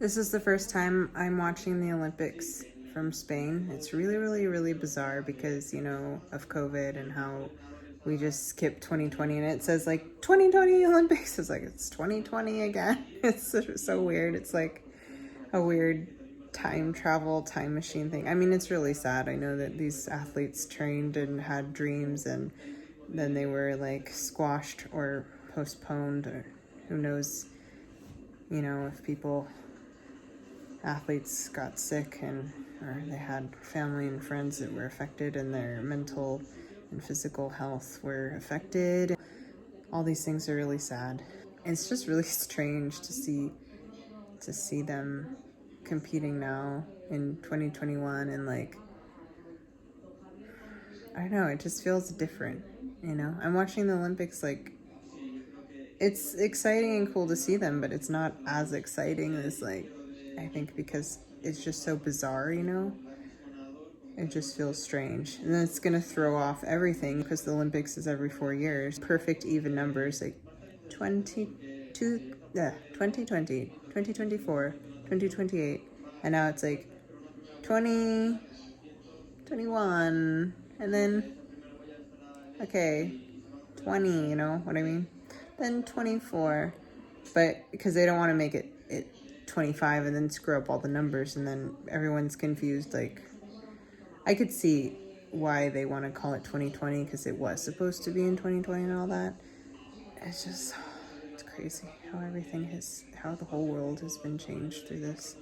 This is the first time I'm watching the Olympics from Spain. It's really, really, really bizarre because, of COVID and how we just skipped 2020 and it says like 2020 Olympics. It's like it's 2020 again. It's so weird. It's like a weird time travel, time machine thing. I mean, it's really sad. I know that these athletes trained and had dreams and then they were like squashed or postponed, or who knows, if athletes got sick or they had family and friends that were affected and their mental and physical health were affected. All these things are really sad. It's just really strange to see them competing now in 2021 and I don't know, it just feels different, I'm watching the Olympics, it's exciting and cool to see them, but it's not as exciting as I think because it's just so bizarre, It just feels strange. And then it's going to throw off everything because the Olympics is every 4 years. Perfect even numbers, like 2020, 2024, 2028. And now it's like 2021. And then, okay, 20, you know what I mean? Then 24. But because they don't want to make it 25 and then screw up all the numbers and then everyone's confused, I could see why they want to call it 2020 because it was supposed to be in 2020 and all that. It's crazy how the whole world has been changed through this.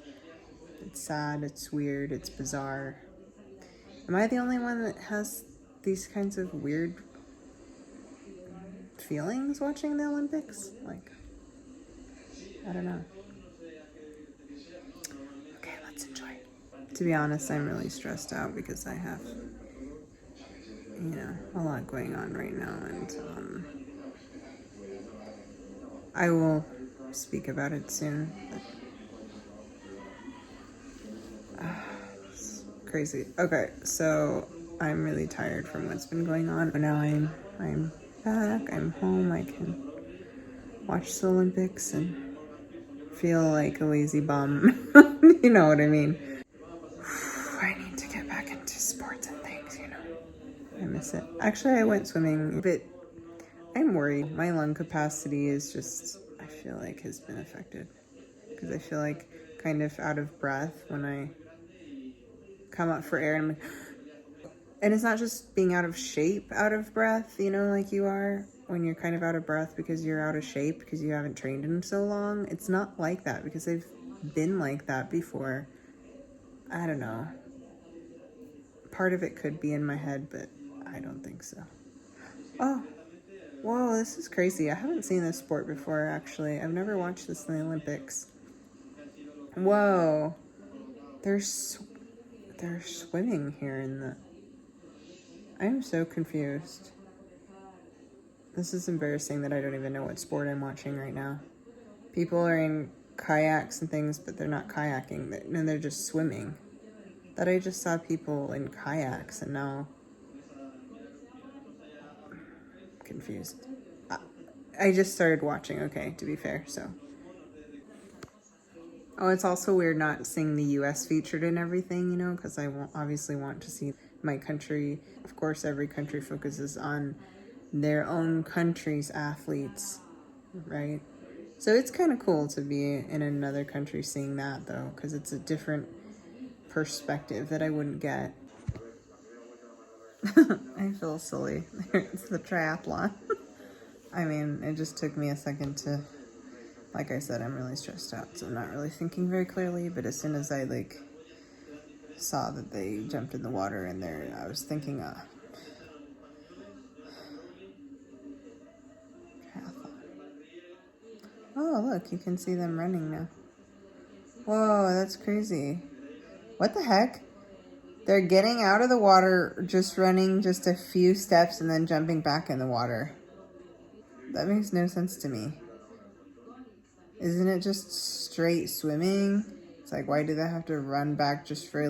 It's sad, it's weird, it's bizarre. Am I the only one that has these kinds of weird feelings watching the Olympics? I don't know. Okay, let's enjoy. To be honest, I'm really stressed out because I have, a lot going on right now, and I will speak about it soon. It's crazy. Okay, so I'm really tired from what's been going on. But now I'm back. I'm home. I can watch the Olympics and feel like a lazy bum. You know what I mean? I need to get back into sports and things, I miss it. Actually, I went swimming, but I'm worried. My lung capacity is I feel like has been affected. Because I feel like kind of out of breath when I come up for air. And it's not just being out of shape, out of breath, like you are when you're kind of out of breath because you're out of shape because you haven't trained in so long. It's not like that because I've been like that before. I don't know. Part of it could be in my head, but I don't think so. Oh, whoa, this is crazy. I haven't seen this sport before, actually. I've never watched this in the Olympics. Whoa. They're swimming here I'm so confused. This is embarrassing that I don't even know what sport I'm watching right now. People are in kayaks and things, but they're not kayaking. No, they're just swimming. That I just saw people in kayaks, and now I'm confused. I just started watching, okay, to be fair, so. Oh, it's also weird not seeing the U.S. featured in everything, because I obviously want to see my country. Of course, every country focuses on their own country's athletes, right? So it's kind of cool to be in another country seeing that, though, because it's a different perspective that I wouldn't get. I feel silly. It's the triathlon. I mean, it just took me a second to, like I said, I'm really stressed out, so I'm not really thinking very clearly, but as soon as I, saw that they jumped in the water and there, I was thinking, triathlon. Oh, look, you can see them running now. Whoa, that's crazy. What the heck? They're getting out of the water, just running just a few steps and then jumping back in the water. That makes no sense to me. Isn't it just straight swimming? It's like, why do they have to run back just for a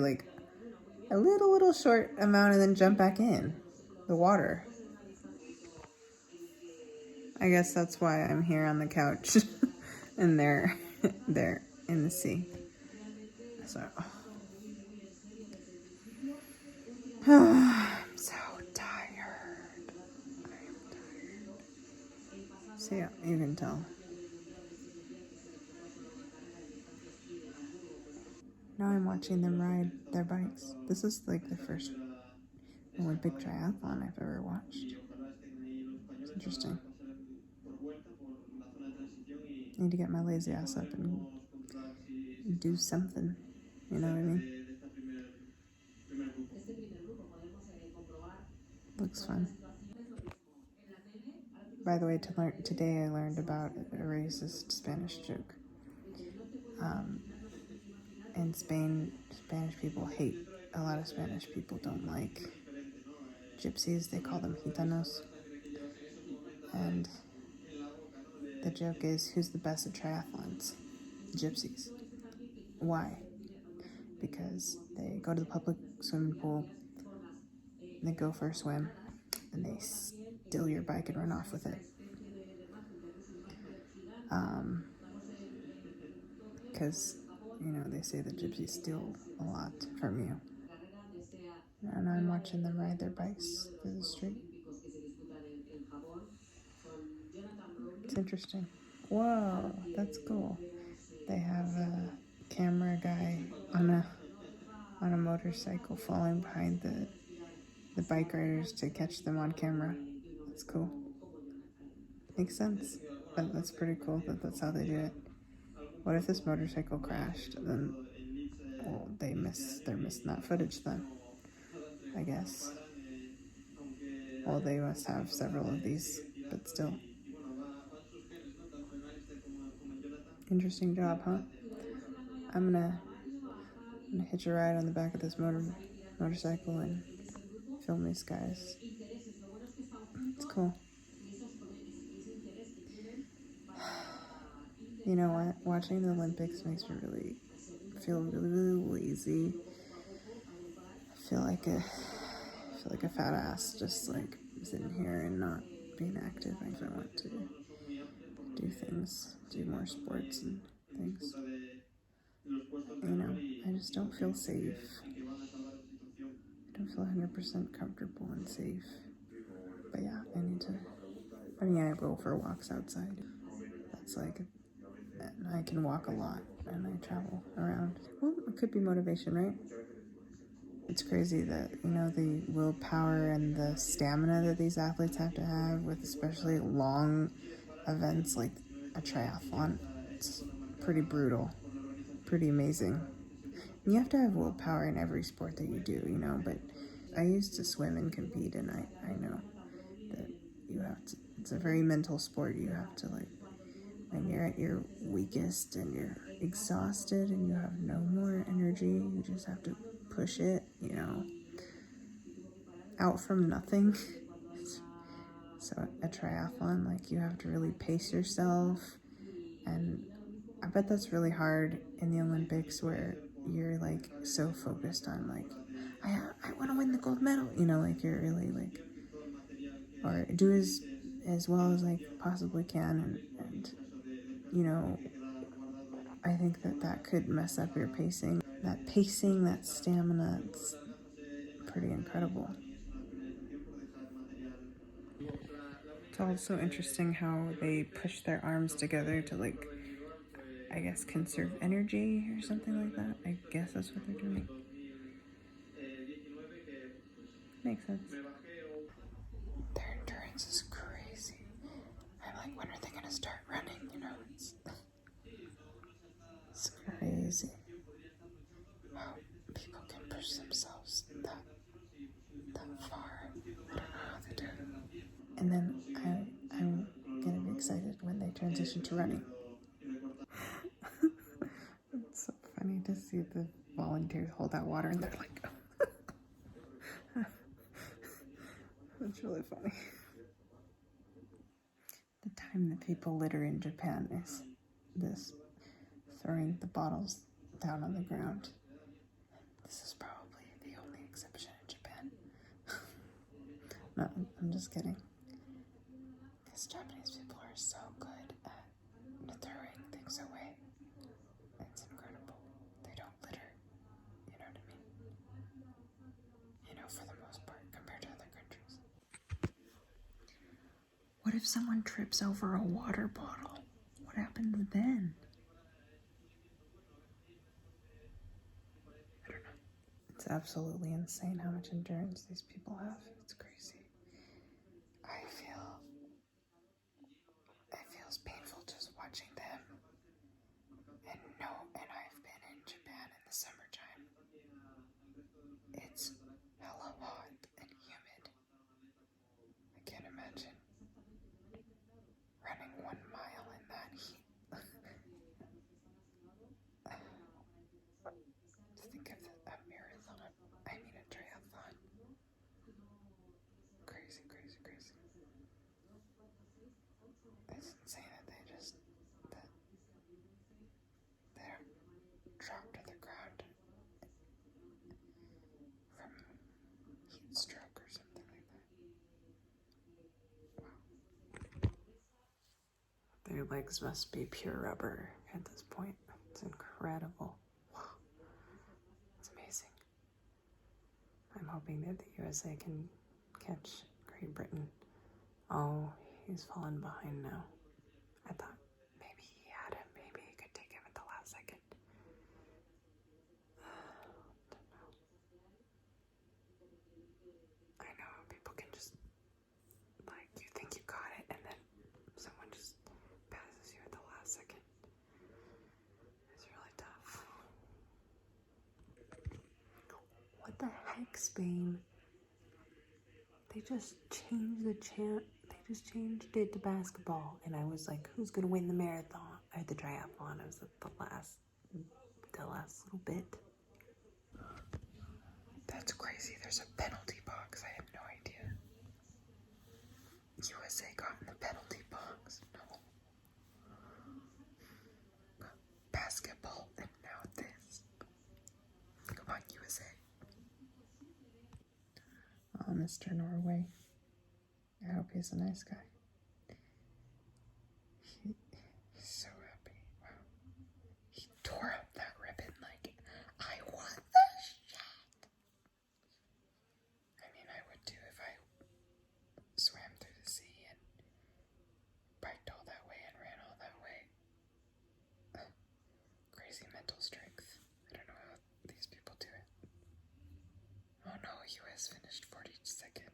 little short amount and then jump back in the water? I guess that's why I'm here on the couch and they're in the sea. So I'm so tired. I am tired. So yeah, you can tell. Now I'm watching them ride their bikes. This is like the first Olympic triathlon I've ever watched. It's interesting. I need to get my lazy ass up and do something. You know what I mean? Looks fun. By the way, today I learned about a racist Spanish joke. In Spain, Spanish people hate, a lot of Spanish people don't like gypsies. They call them gitanos. And the joke is, who's the best at triathlons? Gypsies. Why? Because they go to the public swimming pool, they go for a swim, and they steal your bike and run off with it. Because, they say that gypsies steal a lot from you. And I'm watching them ride their bikes through the street. It's interesting. Whoa, that's cool. They have a camera guy on a motorcycle following behind the bike riders to catch them on camera. That's cool. Makes sense. But that's pretty cool that that's how they do it. What if this motorcycle crashed? Then, well, they're missing that footage then, I guess. Well, they must have several of these, but still. Interesting job, huh? I'm gonna hitch a ride on the back of this motorcycle and film these guys. It's cool. You know what? Watching the Olympics makes me feel really lazy. I feel like a fat ass just like sitting here and not being active. I want to do things, do more sports and things. I just don't feel safe. I don't feel 100% comfortable and safe. But yeah, I go for walks outside. That's like, I can walk a lot and I travel around. Well, it could be motivation, right? It's crazy that, the willpower and the stamina that these athletes have to have with especially long events like a triathlon. It's pretty brutal, pretty amazing. You have to have willpower in every sport that you do, but I used to swim and compete, and I know that you have to, it's a very mental sport. You have to, when you're at your weakest and you're exhausted and you have no more energy, you just have to push it, out from nothing. So a triathlon, you have to really pace yourself, and I bet that's really hard in the Olympics where you're so focused on I want to win the gold medal, you're really or do as well as I possibly can, and I think that could mess up your pacing. That stamina, it's pretty incredible. It's also interesting how they push their arms together to I guess conserve energy or something like that. I guess that's what they're doing. Makes sense. Their endurance is crazy. I'm like, when are they gonna start running? It's crazy how people can push themselves that far. I don't know how they do it. And then I'm gonna be excited when they transition to running. It's so funny to see the volunteers hold that water and they're like, that's really funny. The time that people litter in Japan is this throwing the bottles down on the ground. This is probably the only exception in Japan. No, I'm just kidding. Because Japanese people are so good at throwing things away. It's incredible. They don't litter. if someone trips over a water bottle? What happens then? I don't know. It's absolutely insane how much endurance these people have. It's crazy. It feels painful just watching them. And I've been in Japan in the summertime. It's hella hot and humid. I can't imagine running 1 mile in that heat. Think of a marathon. I mean a triathlon. Crazy, crazy, crazy. It's insane that they're dropped to the ground from heat stroke or something like that. Wow. Their legs must be pure rubber at this point. It's incredible. Wow. It's amazing. I'm hoping that the USA can catch Great Britain. Oh, he's fallen behind now. I thought maybe he had him. Maybe he could take him at the last second. I know people can just, like, you think you got it and then someone just passes you at the last second. It's really tough. What the heck, Spain? They just changed the chant. They just changed it to basketball. And I was like, who's going to win the marathon? Or the triathlon. I was at the last little bit. That's crazy. There's a penalty box. I had no idea. USA got in the penalty box. No. Basketball and now this. Come on, USA. Oh, Mr. Norway. I hope he's a nice guy. He's so happy. Wow. He tore up that ribbon like, I want this shit. I mean, I would too if I swam through the sea and biked all that way and ran all that way. Crazy mental strength. I don't know how these people do it. Oh no, US finished 42nd.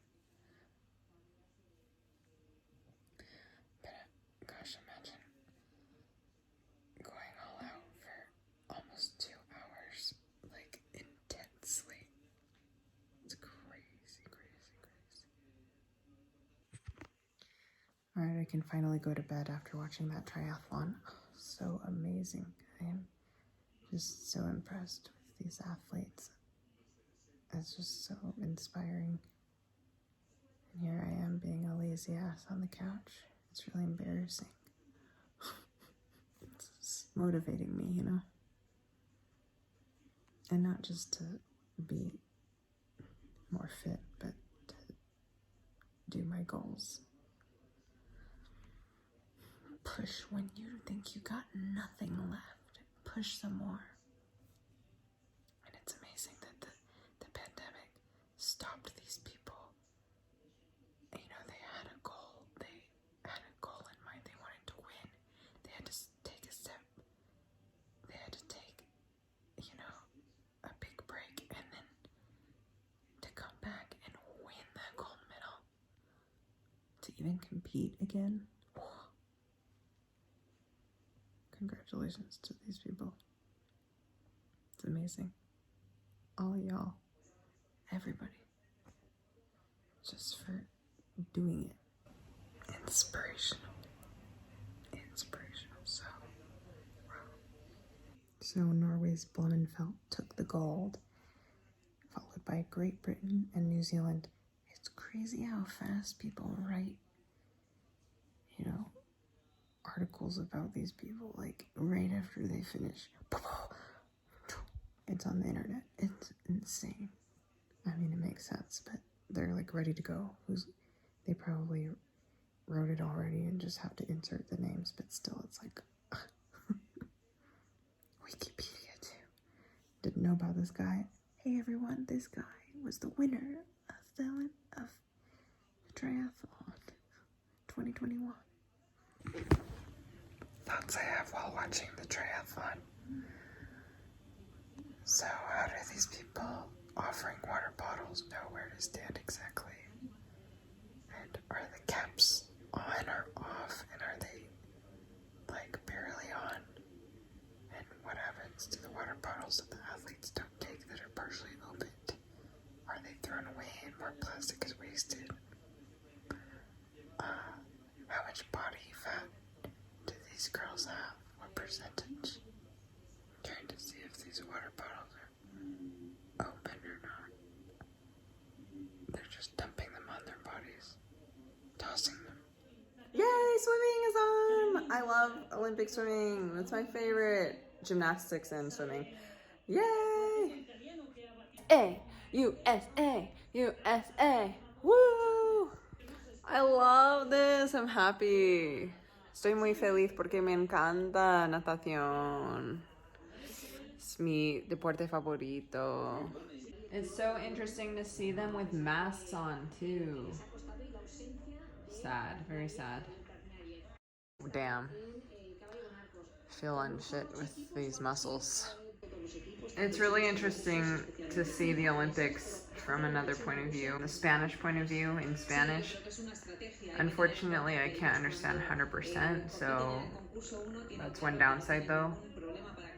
But gosh, imagine going all out for almost 2 hours, like intensely. It's crazy, crazy, crazy. Alright, I can finally go to bed after watching that triathlon. So amazing. I am just so impressed with these athletes. It's just so inspiring. And here I am being a lazy ass on the couch. It's really embarrassing. It's motivating me, you know? And not just to be more fit, but to do my goals. Push when you think you got nothing left. Push some more. And it's amazing that the pandemic stopped these people. You know, they had a goal. They had a goal in mind. They wanted to win. They had to take a step. They had to take, you know, a big break and then to come back and win that gold medal. To even compete again. Congratulations to these people. It's amazing. All of y'all. Everybody. Just for doing it. Inspirational. So, wow. So Norway's Blummenfelt took the gold, followed by Great Britain and New Zealand. It's crazy how fast people write, you know, articles about these people, like right after they finish. It's on the internet. It's insane. I mean, it makes sense, but they're like ready to go. They probably wrote it already and just have to insert the names, but still, it's like Wikipedia too. Didn't know about this guy. Hey everyone, this guy was the winner of the triathlon 2021. Thoughts I have while watching the triathlon. So how do these people offering water bottles know where to stand exactly? And are the caps on or off? And are they like barely on? And what happens to the water bottles that the athletes don't take that are partially opened? Are they thrown away and more plastic is wasted? How much body fat do these girls have? What percentage? I'm trying to see if these water bottles are open or not. They're just dumping them on their bodies, tossing them. Yay, swimming is on! I love Olympic swimming. That's my favorite. Gymnastics and swimming. Yay! USA, USA, woo! I love this. I'm happy. Estoy muy feliz porque me encanta natación. Es mi deporte favorito. It's so interesting to see them with masks on too. Sad, very sad. Damn. Feel unfit with these muscles. It's really interesting to see the Olympics from another point of view, the Spanish point of view in Spanish. Unfortunately, I can't understand 100%, so that's one downside though.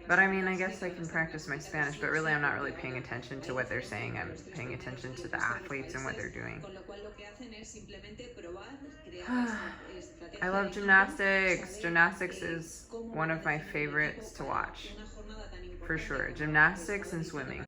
But I mean, I guess I can practice my Spanish, but really I'm not really paying attention to what they're saying. I'm paying attention to the athletes and what they're doing. I love gymnastics. Gymnastics is one of my favorites to watch. For sure. Gymnastics and swimming.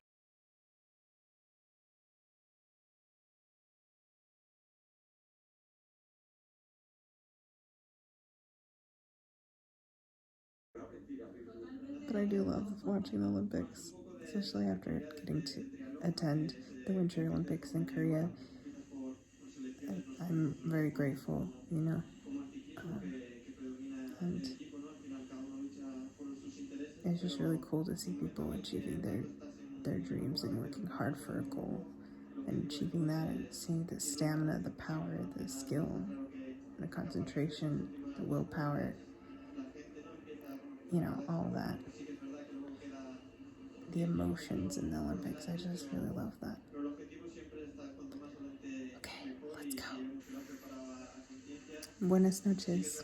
But I do love watching the Olympics, especially after getting to attend the Winter Olympics in Korea. I'm very grateful, you know. And it's just really cool to see people achieving their dreams and working hard for a goal and achieving that and seeing the stamina, the power, the skill, the concentration, the willpower, you know, all that. The emotions in the Olympics, I just really love that. Okay, let's go. Buenas noches.